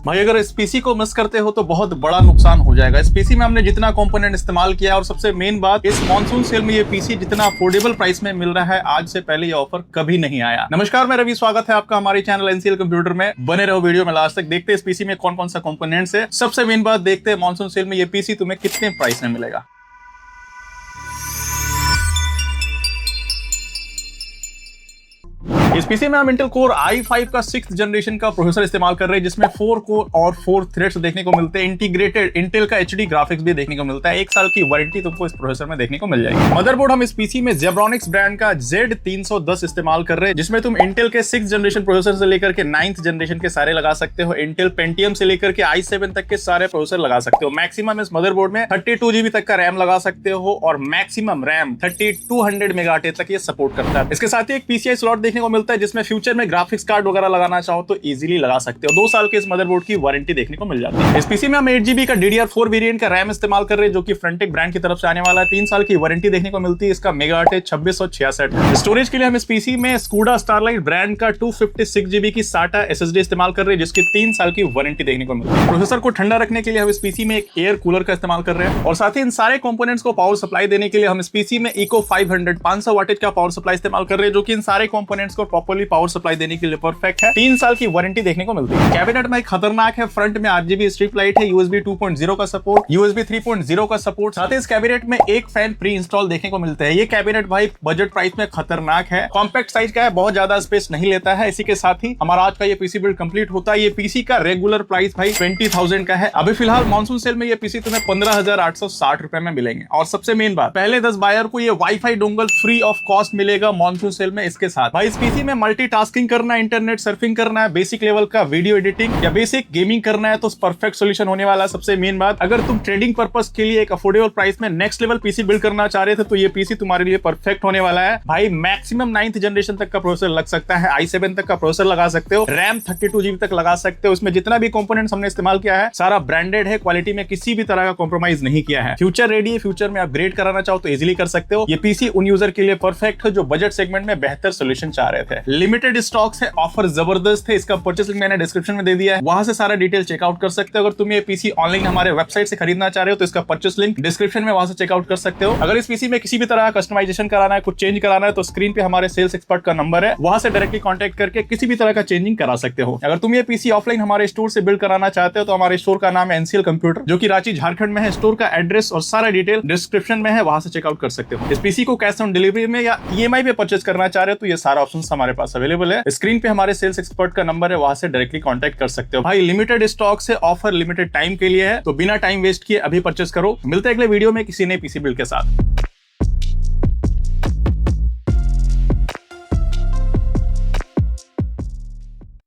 भाई अगर इस पीसी को मिस करते हो तो बहुत बड़ा नुकसान हो जाएगा। इस पीसी में हमने जितना कंपोनेंट इस्तेमाल किया और सबसे मेन बात, इस मॉनसून सेल में ये पीसी जितना अफोर्डेबल प्राइस में मिल रहा है, आज से पहले ये ऑफर कभी नहीं आया। नमस्कार, मैं रवि, स्वागत है आपका हमारे चैनल एनसीएल कंप्यूटर में। बने रहो वीडियो में लास्ट तक। देखते हैं इस पीसी में कौन कौन सा कंपोनेंट्स है। सबसे मेन बात देखते हैं मॉनसून सेल में ये पीसी तुम्हें कितने प्राइस में मिलेगा। इस पीसी में हम इंटेल कोर i5 का 6th जनरेशन का प्रोसेसर इस्तेमाल कर रहे हैं, जिसमें 4 कोर और 4 थ्रेड्स देखने को मिलते हैं। इंटीग्रेटेड इंटेल का एचडी ग्राफिक्स भी देखने को मिलता है। 1 साल की वारंटी तुमको इस प्रोसेसर में देखने को मिल जाएगी। मदरबोर्ड हम इस पीसी में जेब्रॉनिक्स ब्रांड का Z310 इस्तेमाल कर रहे हैं, जिसमें तुम इंटेल के 6th जनरेशन प्रोसेसर से लेकर के 9th जनरेशन के सारे लगा सकते हो। इंटेल पेंटियम से लेकर के i7 तक के सारे प्रोसेसर लगा सकते हो। मैक्सिमम इस मदरबोर्ड में 32 GB तक का रैम लगा सकते हो और मैक्सिमम रैम 3200 मेगाहर्ट्ज तक ये सपोर्ट करता है। इसके साथ ही एक PCI स्लॉट देखने को मिलता है, जिसमें फ्यूचर में ग्राफिक्स कार्ड वगैरह लगाना चाहो तो इजीली लगा सकते हो। 2 साल के इस मदरबोर्ड की वारंटी देखने को मिल जाती है। इस पीसी में हम 8 GB का DDR4 वेरिएंट का रैम इस्तेमाल कर रहे हैं, जो कि फ्रंटेक ब्रांड की तरफ से आने वाला है। 3 साल की वारंटी देखने को मिलती है। इसका मेगाहर्ट्ज 2666। स्टोरेज के लिए हम इस पीसी में स्कूडा स्टारलाइट ब्रांड का 256 GB की SATA SSD इस्तेमाल कर रहे हैं, जिसकी 3 साल की वारंटी देखने को मिलती है। प्रोसेसर को ठंडा रखने के लिए हम इस पीसी में एक एयर कूलर का इस्तेमाल कर रहे हैं, और साथ ही इन सारे कंपोनेंट्स को पावर सप्लाई देने के लिए हम इस पीसी में इको 500 वाटेज का पावर सप्लाई इस्तेमाल कर रहे हैं, जो कि इन सारे कंपोनेंट्स को प्रॉपर्ली पावर सप्लाई देने के लिए परफेक्ट है। 3 साल की वारंटी देखने को मिलती है। कैबिनेट में खतरनाक है। फ्रंट में RGB स्ट्रिप लाइट है, USB 2.0 का सपोर्ट, USB 3.0 का सपोर्ट। साथ ही इस कैबिनेट में एक फैन प्री इंस्टॉल देखने को मिलता है। ये कैबिनेट भाई बजट प्राइस में खतरनाक है। कॉम्पैक्ट साइज का है, बहुत ज्यादा स्पेस नहीं लेता है। इसी के साथ ही हमारा आज का ये पीसी बिल्ड कंप्लीट होता है। ये पीसी का रेगुलर प्राइस भाई 20,000 का है। अभी फिलहाल मॉनसून सेल में ये पीसी तुम्हें 15,860 रुपए में मिलेंगे। और सबसे मेन बात, पहले 10 बायर को ये wifi dongle free of cost मिलेगा मॉनसून सेल में। इसके साथ भाई इस पीसी में मल्टीटास्किंग करना, इंटरनेट सर्फिंग करना है, बेसिक लेवल का वीडियो एडिटिंग या बेसिक गेमिंग करना है तो परफेक्ट सॉल्यूशन होने वाला है। सबसे मेन बात, अगर तुम ट्रेडिंग पर्पस के लिए एक अफोर्डेबल प्राइस में नेक्स्ट लेवल पीसी बिल्ड करना चाह रहे थे तो ये पीसी तुम्हारे लिए परफेक्ट होने वाला है। भाई मैक्सिमम 9th जनरेशन तक का प्रोसेसर लग सकता है। i7 तक का प्रोसेसर लगा सकते हो। रैम 32 GB तक लगा सकते हो। इसमें जितना भी कंपोनेंट्स हमने इस्तेमाल किया है सारा ब्रांडेड है। क्वालिटी में किसी भी तरह का कॉम्प्रोमाइज नहीं किया है। फ्यूचर रेडी है। फ्यूचर में अपग्रेड कराना चाहो तो इजीली कर सकते हो। ये पीसी उन यूजर के लिए परफेक्ट है जो बजट सेगमेंट में बेहतर सोल्यूशन चाह रहे थे। लिमिटेड स्टॉक्स है, ऑफर जबरदस्त है। इसका परचेस लिंक मैंने डिस्क्रिप्शन में दे दिया है, वहां से सारा डिटेल चेकआउट कर सकते हो। अगर तुम ये पीसी ऑनलाइन हमारे वेबसाइट से खरीदना चाह रहे हो तो इसका परचेस लिंक डिस्क्रिप्शन में वहां से चेकआउट कर सकते हो। अगर इस पीसी में किसी भी तरह का कस्टमाइजेशन कराना है, कुछ चेंज कराना है तो स्क्रीन पे हमारे सेल्स एक्सपर्ट का नंबर है, वहां से डायरेक्टली कांटेक्ट करके किसी भी तरह का चेंजिंग करा सकते हो। अगर तुम ये पीसी ऑफलाइन हमारे स्टोर से बिल्ड कराना चाहते हो तो हमारे स्टोर का नाम है एनसीएल कंप्यूटर, जो कि रांची झारखंड में है। स्टोर का एड्रेस और सारा डिटेल डिस्क्रिप्शन में है, वहां से चेकआउट कर सकते हो। इस पीसी को कैश ऑन डिलीवरी में या EMI पे परचेस करना चाह रहे हो तो ये सारा ऑप्शन हमारे पास अवेलेबल है। स्क्रीन पे हमारे सेल्स एक्सपर्ट का नंबर है, वहां से डायरेक्टली कांटेक्ट कर सकते हो। भाई लिमिटेड स्टॉक से ऑफर लिमिटेड टाइम के लिए है, तो बिना टाइम वेस्ट किए अभी परचेस करो। मिलते हैं अगले वीडियो में किसी नए पीसी बिल्ड के साथ।